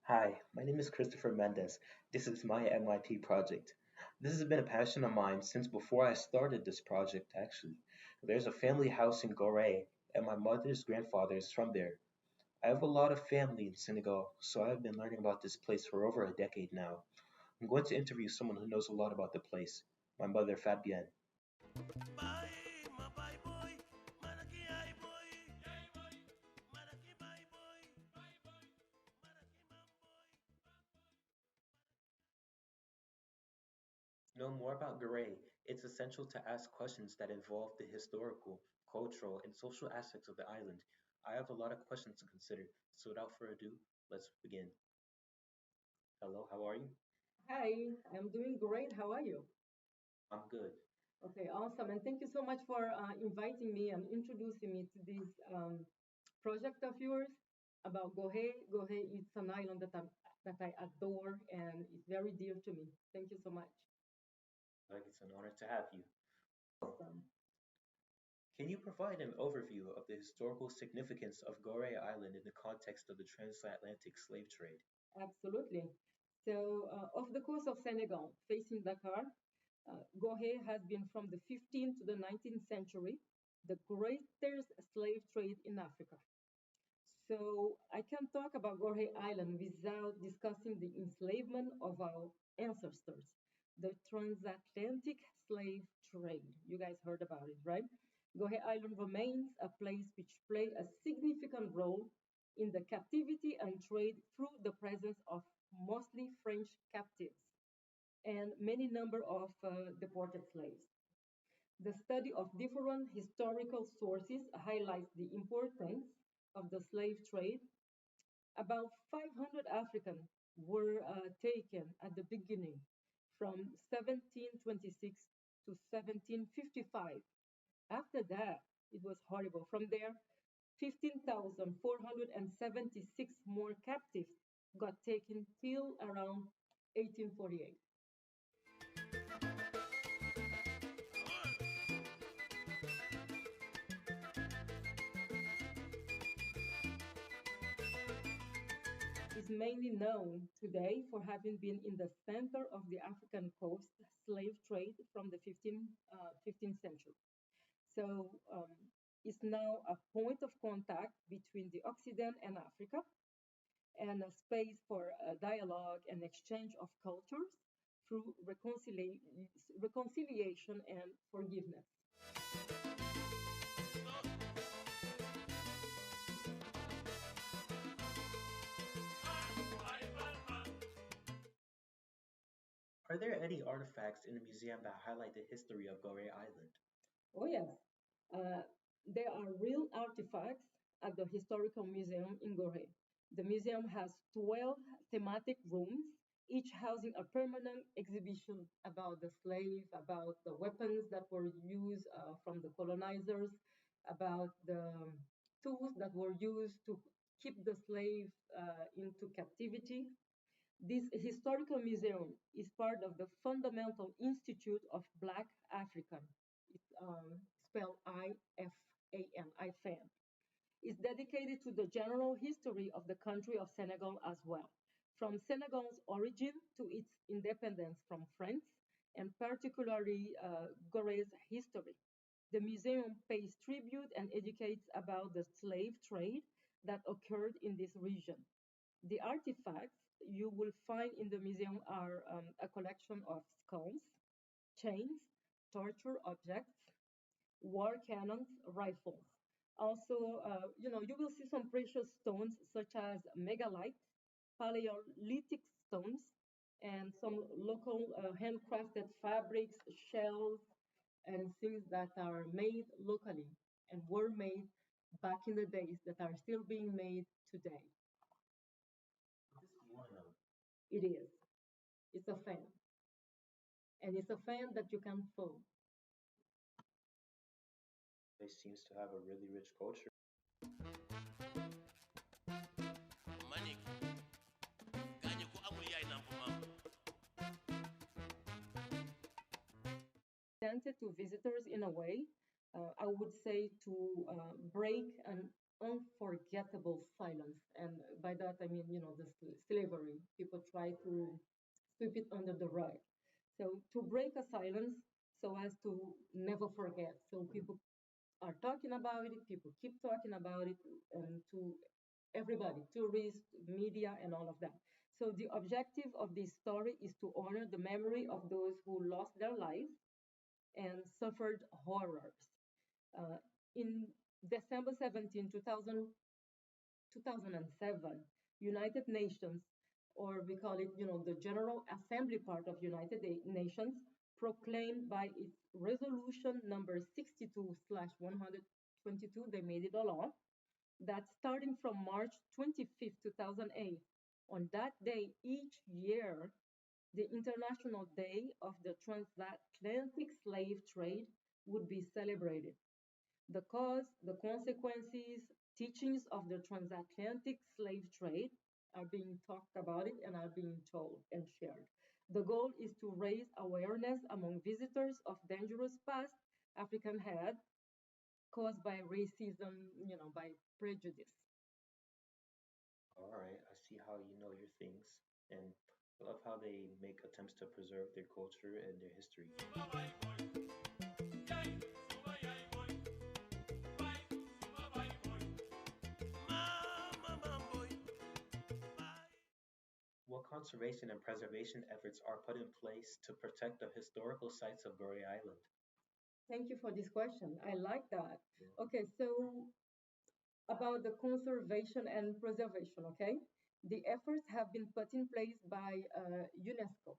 Hi, my name is Christopher Mendez. This is my MYP project. This has been a passion of mine since before I started this project, actually. There's a family house in Gorée, and my mother's grandfather is from there. I have a lot of family in Senegal, so I've been learning about this place for over a decade now. I'm going to interview someone who knows a lot about the place, my mother Fabienne. Bye, my bye boy. Manaki ay boy. Yay boy. Manaki bye boy. Bye boy. Manaki mam boy. To know more about Gorée, it's essential to ask questions that involve the historical, cultural, and social aspects of the island. I have a lot of questions to consider, so without further ado, let's begin. Hello, how are you? Hi, I'm doing great. How are you? I'm good. Okay, awesome. And thank you so much for inviting me and introducing me to this project of yours about Gorée. Gorée is an island that I adore and it's very dear to me. Thank you so much. Like it's an honor to have you. Awesome. Can you provide an overview of the historical significance of Gorée Island in the context of the transatlantic slave trade? Absolutely. So, off the coast of Senegal, facing Dakar, Gorée has been from the 15th to the 19th century the greatest slave trade in Africa. So I can talk about Gorée Island without discussing the enslavement of our ancestors, the transatlantic slave trade. You guys heard about it, right? Gorée Island remains a place which played a significant role in the captivity and trade through the presence of mostly French captives and many number of deported slaves. The study of different historical sources highlights the importance of the slave trade. About 500 Africans were taken at the beginning from 1726 to 1755. After that, it was horrible. From there, 15,476 more captives got taken till around 1848. Is mainly known today for having been in the center of the African coast slave trade from the 15th century. So it's now a point of contact between the Occident and Africa and a space for dialogue and exchange of cultures through reconciliation and forgiveness. Are there any artifacts in the museum that highlight the history of Gorée Island? Oh, yes. Uh, there are real artifacts at the Historical Museum in Gorée. The museum has 12 thematic rooms, each housing a permanent exhibition about the slave, about the weapons that were used from the colonizers, about the tools that were used to keep the slave into captivity. This historical museum is part of the Fundamental Institute of Black African. It's spelled IFAN, IFAN. It's dedicated to the general history of the country of Senegal as well, from Senegal's origin to its independence from France, and particularly Gore's history. The museum pays tribute and educates about the slave trade that occurred in this region. The artifacts you will find in the museum are a collection of skulls, chains, torture objects, war cannons, rifles. Also, you will see some precious stones such as megalite, Paleolithic stones, and some local handcrafted fabrics, shells, and things that are made locally and were made back in the days that are still being made today. Would this be one of them? It is. It's a fan, and it's a fan that you can fold. Place seems to have a really rich culture. Manik. Ganyo ko amul yay nampu mam. Presented to visitors in a way, I would say, to break an unforgettable silence. And by that, I mean, the slavery. People try to sweep it under the rug. So to break a silence so as to never forget. So people are talking about it, people keep talking about it, and to everybody, tourists, media, and all of that. So the objective of this story is to honor the memory of those who lost their lives and suffered horrors. Uh, in December 17, 2007, United Nations, or we call it, the General Assembly part of United Nations, proclaimed by its resolution number 62/122, they made it a law, that starting from March 25th, 2008, on that day each year, the International Day of the Transatlantic Slave Trade would be celebrated. The cause, the consequences, teachings of the transatlantic slave trade are being talked about it and are being told and shared. The goal is to raise awareness among visitors of dangerous past African had caused by racism, by prejudice. All right, I see how you know your things, and I love how they make attempts to preserve their culture and their history. What conservation and preservation efforts are put in place to protect the historical sites of Gorée Island? Thank you for this question. I like that. Yeah. Okay, so about the conservation and preservation, okay? The efforts have been put in place by UNESCO,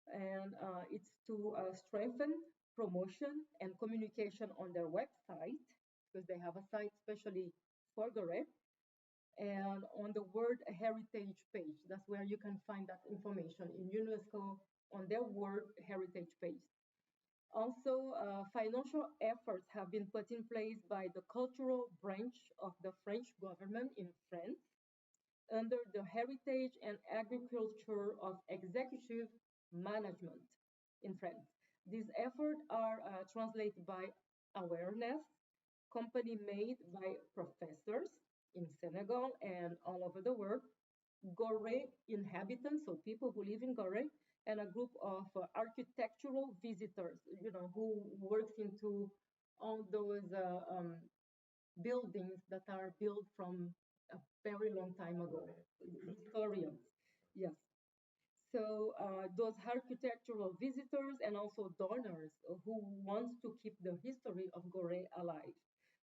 and it's to strengthen promotion and communication on their website, because they have a site especially for Gorée, and on the World Heritage page. That's where you can find that information in UNESCO on their World Heritage page. Also, financial efforts have been put in place by the cultural branch of the French government in France under the Heritage and Agriculture of Executive Management in France. These efforts are translated by awareness, company made by professors in Senegal and all over the world, Gorée inhabitants, so people who live in Gorée, and a group of architectural visitors, who works into all those buildings that are built from a very long time ago. Historians, yes. So those architectural visitors and also donors who wants to keep the history of Gorée alive.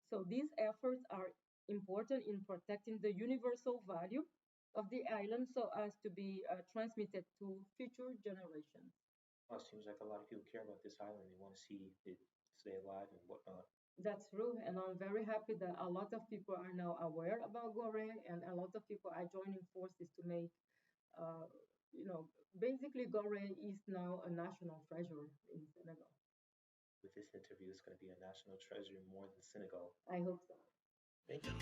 So these efforts are important in protecting the universal value of the island so as to be transmitted to future generations. Oh, it seems like a lot of people care about this island. They want to see it stay alive and whatnot. That's true, and I'm very happy that a lot of people are now aware about Gorée, and a lot of people are joining forces to make, uh, you know, basically Gorée is now a national treasure in Senegal. With this interview, it's going to be a national treasure more than Senegal. I hope so. Thank you.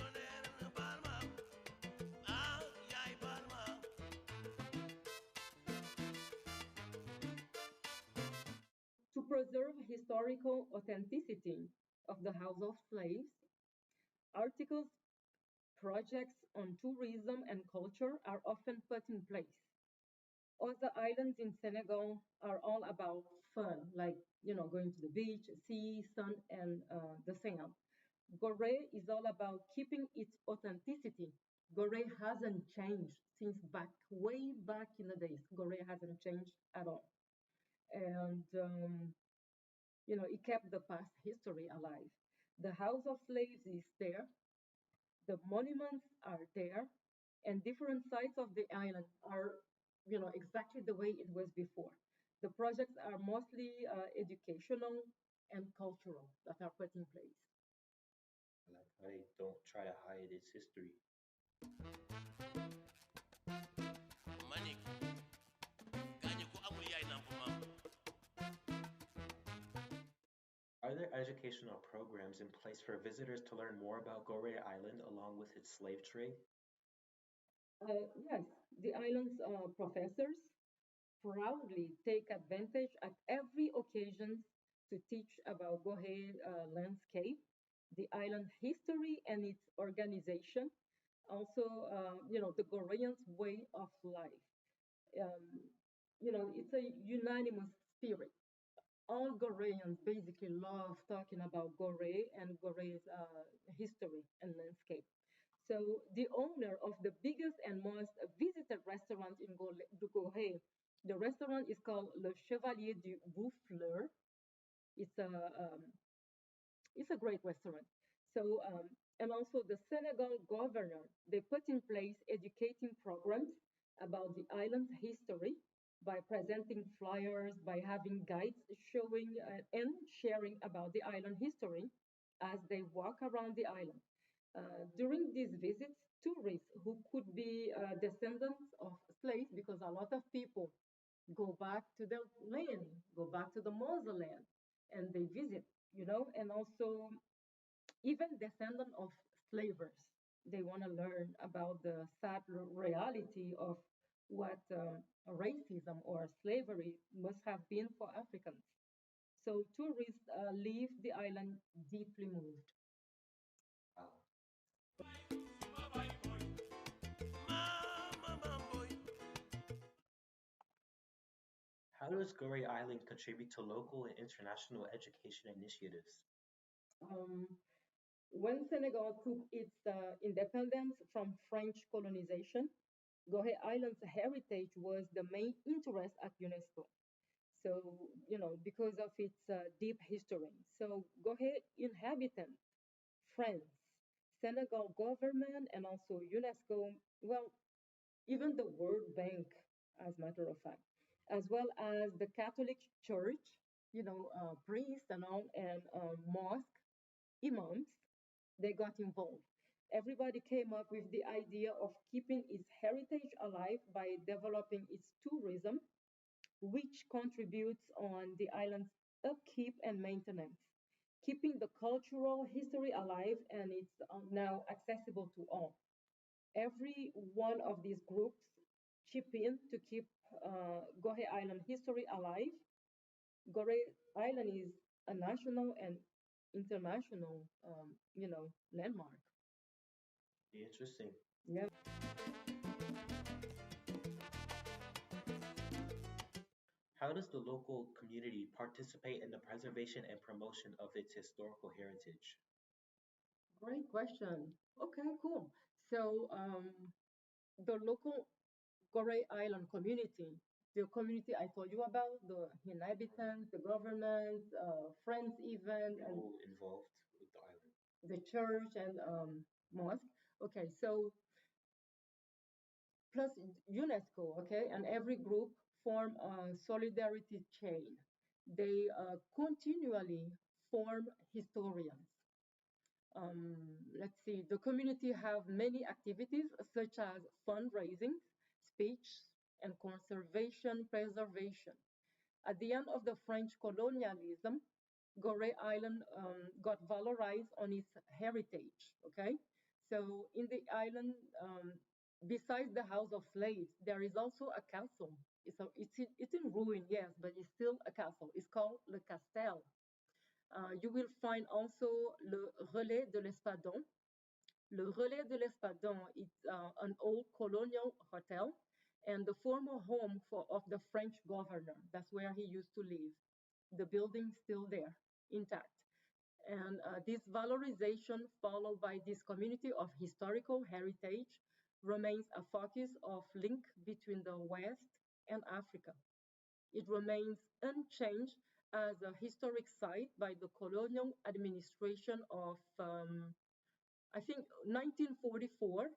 To preserve historical authenticity of the House of Slaves, articles, projects on tourism and culture are often put in place. Other islands in Senegal are all about fun, like going to the beach, sea, sun, and the sand. Gorée is all about keeping its authenticity. Gorée hasn't changed since way back in the days. Gorée hasn't changed at all, and it kept the past history alive. The House of Slaves is there, the monuments are there, and different sides of the island are, exactly the way it was before. The projects are mostly educational and cultural that are put in place. I like how they don't try to hide its history. Manik, ganye ko amul yaay namp mam. Are there educational programs in place for visitors to learn more about Gorée Island along with its slave trade? Yes, the island's professors proudly take advantage at every occasion to teach about Gorée landscape the island history and its organization, also, the Goreans' way of life. Um, it's a unanimous spirit. All Goreans basically love talking about Gorée and Goree's history and landscape. So the owner of the biggest and most visited restaurant in Gorée, the restaurant is called Le Chevalier du Bouffleur. It's a um, it's a great restaurant. So and also the Senegal governor, they put in place educating programs about the island's history by presenting flyers, by having guides showing and sharing about the island history as they walk around the island. During these visits, tourists who could be descendants of slaves, because a lot of people go back to their land, go back to the motherland, and they visit, and also even descendants of slavers. They want to learn about the sad reality of what racism or slavery must have been for Africans. So tourists leave the island deeply moved. Wow. Mama mamboy. How does Gorée Island contribute to local and international education initiatives? Um, when Senegal took its independence from French colonization, Gorée Island's heritage was the main interest at UNESCO. So, because of its deep history. So, Gorée inhabitants, France, Senegal government, and also UNESCO, well, even the World Bank, as a matter of fact, as well as the Catholic Church, priests and all, and mosque imams, they got involved. Everybody came up with the idea of keeping its heritage alive by developing its tourism, which contributes on the island's upkeep and maintenance, keeping the cultural history alive, and it's now accessible to all. Every one of these groups chip in to keep Gorée Island history alive. Gorée Island is a national and international, landmark. Interesting. Yeah. How does the local community participate in the preservation and promotion of its historical heritage? Great question. Okay, cool. So the local Gorée Island community, the community I told you about, the inhabitants, the government, friends even, and People involved with the island. the church and mosque. Okay, so plus UNESCO, okay, and every group form a solidarity chain. They continually form historians. Let's see, the community have many activities such as fundraising, speech, and conservation preservation. At the end of the French colonialism, Gorée Island got valorized on its heritage. Okay, so in the island, besides the House of Slaves, there is also a castle. It's in ruin, yes, but it's still a castle. It's called Le Castel. You will find also le Relais de l'Espadon. Le Relais de l'Espadon is an old colonial hotel and the former home of the French governor. That's where he used to live. The building's still there, intact. And this valorization, followed by this community of historical heritage, remains a focus of link between the West and Africa. It remains unchanged as a historic site by the colonial administration of, I think, 1944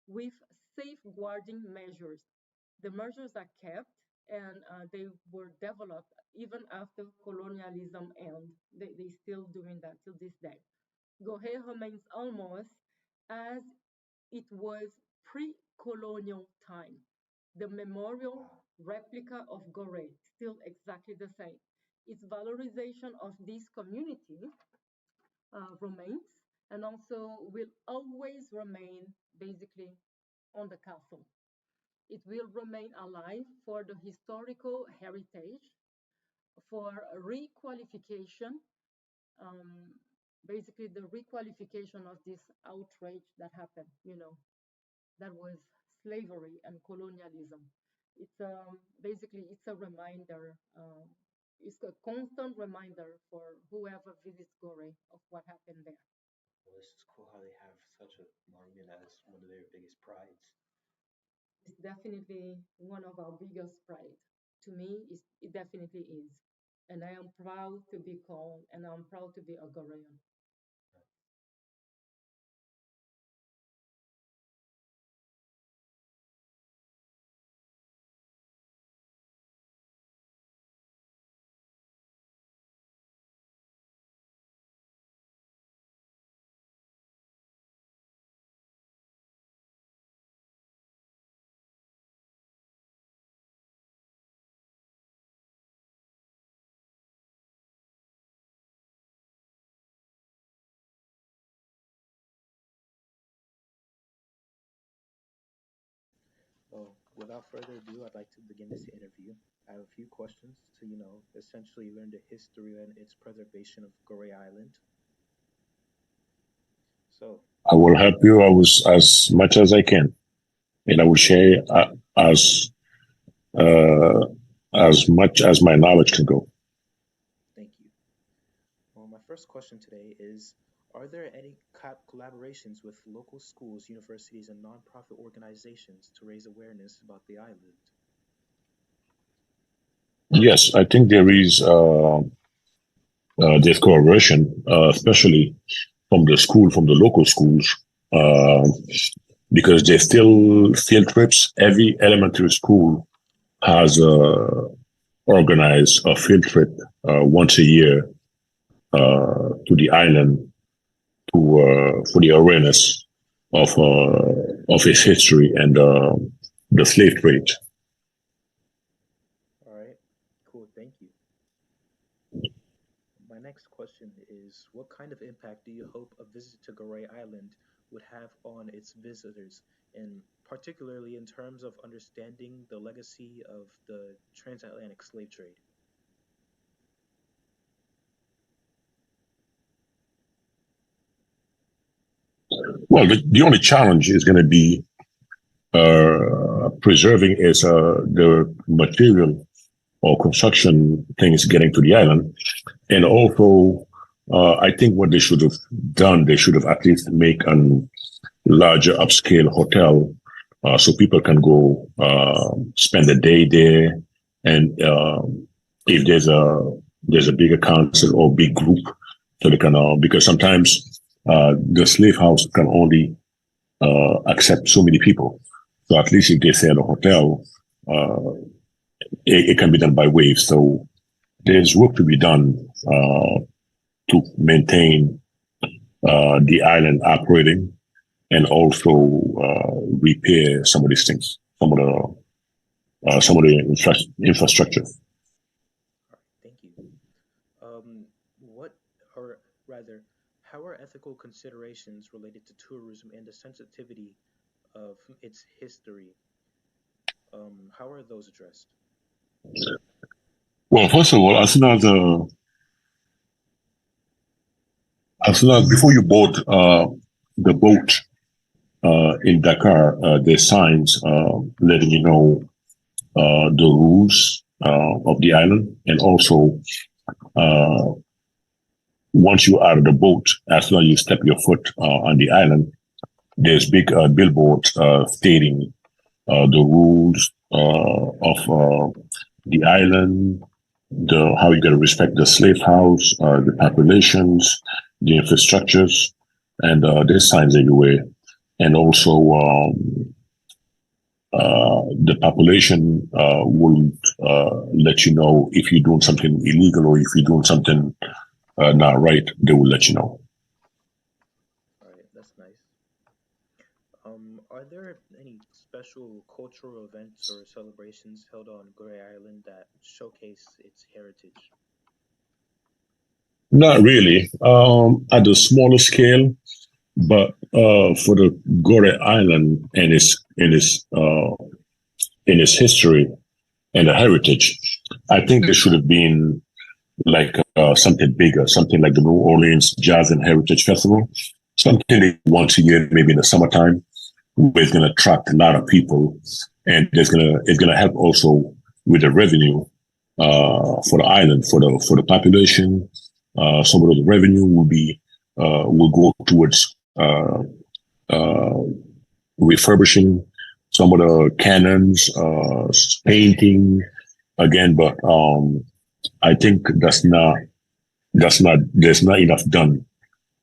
with safeguarding measures. The measures are kept and they were developed even after colonialism and they still doing that till this day. Gorée remains almost as it was pre-colonial time. The memorial Wow. replica of Gorée, still exactly the same. Its valorization of this community remains and also will always remain basically on the castle. It will remain alive for the historical heritage, for requalification, um, basically the requalification of this outrage that happened, that was slavery and colonialism. It's basically it's a reminder. It's a constant reminder for whoever visits Gorée of what happened there. Well, it's just cool how they have such a monument as one of their biggest prides. It's definitely one of our biggest pride. To me, it definitely is, and I am proud to be called, and I'm proud to be a Gorean. Well, without further ado, I'd like to begin this interview. I have a few questions to, essentially learn the history and its preservation of Gorée Island. So, I will help you as much as I can, and I will share uh, as much as my knowledge can go. thank you. Well, my first question today is, are there any collaborations with local schools, universities, and nonprofit organizations to raise awareness about the island? Yes, I think there's collaboration, especially from the local schools, uh, because there's still field trips. Every elementary school has organized a field trip once a year to the island to for the awareness of its history and the slave trade. All right, cool, thank you. My next question is, what kind of impact do you hope a visit to Gorée Island would have on its visitors, and particularly in terms of understanding the legacy of the transatlantic slave trade? Well, the only challenge is going to be preserving is the material or construction things getting to the island, and also I think what they should have done, they should have at least make an larger upscale hotel so people can go spend a day there, and if there's a bigger council or big group, so they can because sometimes the slave house can only accept so many people. So at least if they stay at a hotel, uh, it can be done by waves. So there's work to be done to maintain the island operating and also repair some of these things, some of the infrastructure. All right, thank you. What, or rather, how are ethical considerations related to tourism and the sensitivity of its history? How are those addressed? Well, first of all, as soon as before you board the boat in Dakar, there's signs letting you know the rules of the island, and also uh, once you're out of the boat, as soon as you step your foot on the island, there's big billboards stating the rules of the island, the how you got to respect the slave house, the populations, the infrastructures, and there's signs everywhere. And also, the population will let you know if you're doing something illegal or if you're doing something not right. They will let you know. All right, that's nice. Are there any special cultural events or celebrations held on Gorée Island that showcase its heritage? Not really. At a smaller scale, but for the Gorée Island and its history and the heritage, I think there should have been like something bigger, something like the New Orleans Jazz and Heritage Festival, something like once a year, maybe in the summertime, where it's going to attract a lot of people, and it's gonna help also with the revenue for the island, for the population. Some of the revenue will go towards uh, refurbishing some of the cannons, painting again, but I think there's not enough done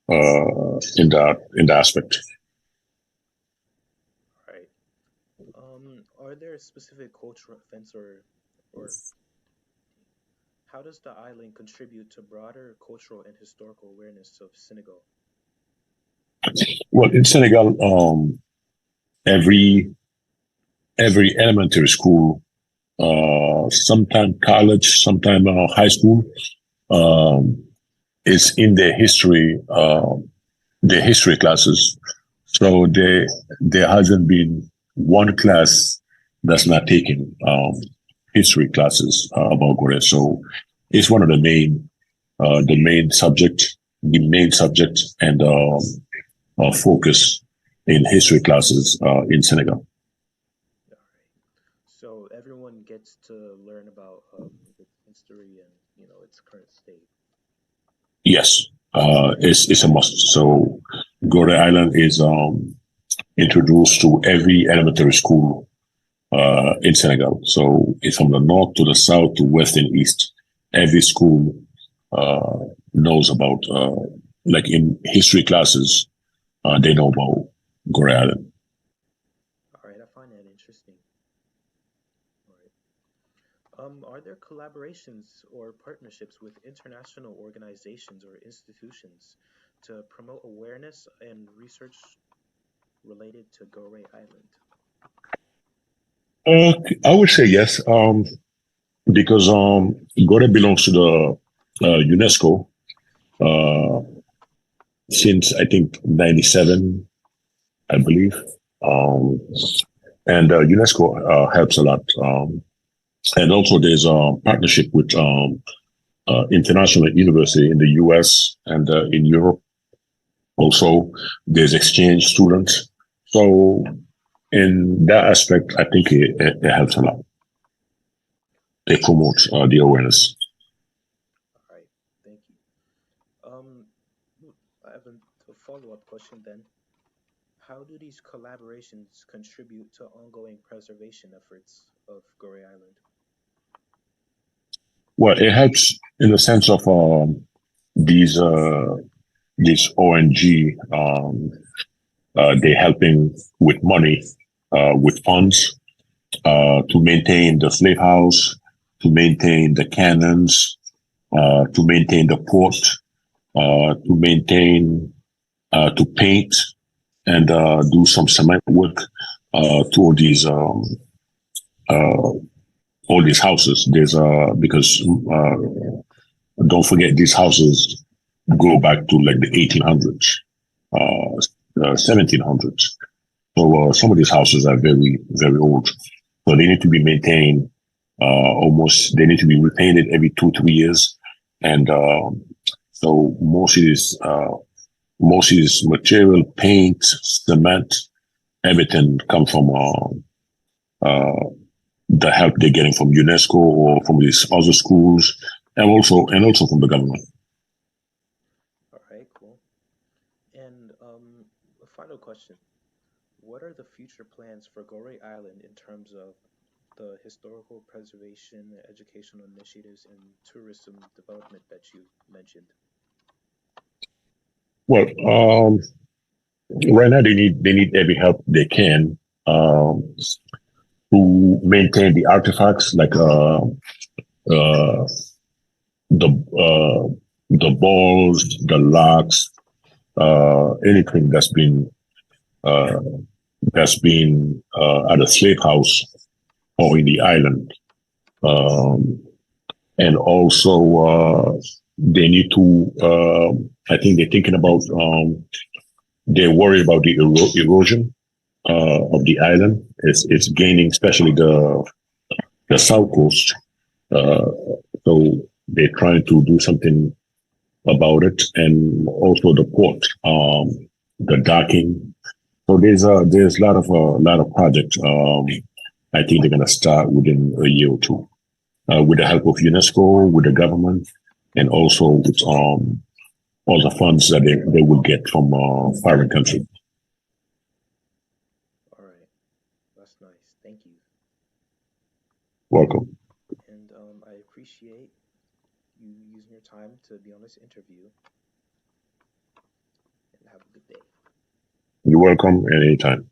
in that aspect. Right. Are there specific cultural events or how does the island contribute to broader cultural and historical awareness of Senegal? Well, in Senegal, every every elementary school, sometime college, sometime high school, um, is in their history classes. So there hasn't been one class that's not taking history classes about Gorée. So it's one of the main subject and focus in history classes in Senegal. All right. So everyone gets to learn about its history and its current state. Yes, it's a must. So Gorée Island is introduced to every elementary school in Senegal. So it's from the north to the south to west and east. Every school uh, knows about, like in history classes, they know about Gorée Island. All right, I find that interesting. All right. Are there collaborations or partnerships with international organizations or institutions to promote awareness and research related to Gorée Island? I would say yes, because Gorée belongs to the UNESCO uh, since I think '97, I believe. Um, and UNESCO helps a lot. And also, there's a partnership with international university in the US and in Europe. Also, there's exchange students. So, in that aspect, I think it helps a lot. They promote the awareness. All right, thank you. Um, I have a follow-up question then. How do these collaborations contribute to ongoing preservation efforts of Gorée Island? Well, it helps in the sense of these these ONG. They helping with money, with funds to maintain the slave house, to maintain the cannons, to maintain the port, to maintain, to paint and do some cement work to uh, all these houses. There's because don't forget these houses go back to like the 1800s, 1700s. So some of these houses are very old. So they need to be maintained almost, they need to be repainted every 2, 3 years. And so most of this material, paint, cement, everything come from uh, the help they're getting from UNESCO or from these other schools, and also from the government. All right, cool. And a final question. What are the future plans for Gorée Island in terms of the historical preservation, educational initiatives, and tourism development that you mentioned? Well, right now they need every help they can um, to maintain the artifacts like uh, the the balls, the locks, anything uh, that's been at a slave house or in the island, um, and also they need to. I think they're thinking about. They're worried about the erosion of the island. It's gaining, especially the south coast. Uh, so they're trying to do something about it, and also the port, the docking. So there's a lot of projects. I think they're gonna start within a year or two, with the help of UNESCO, with the government, and also with all the funds that they will get from foreign countries. All right, that's nice. Thank you. Welcome. And I appreciate you using your time to be on this interview. And have a good day. You're welcome anytime.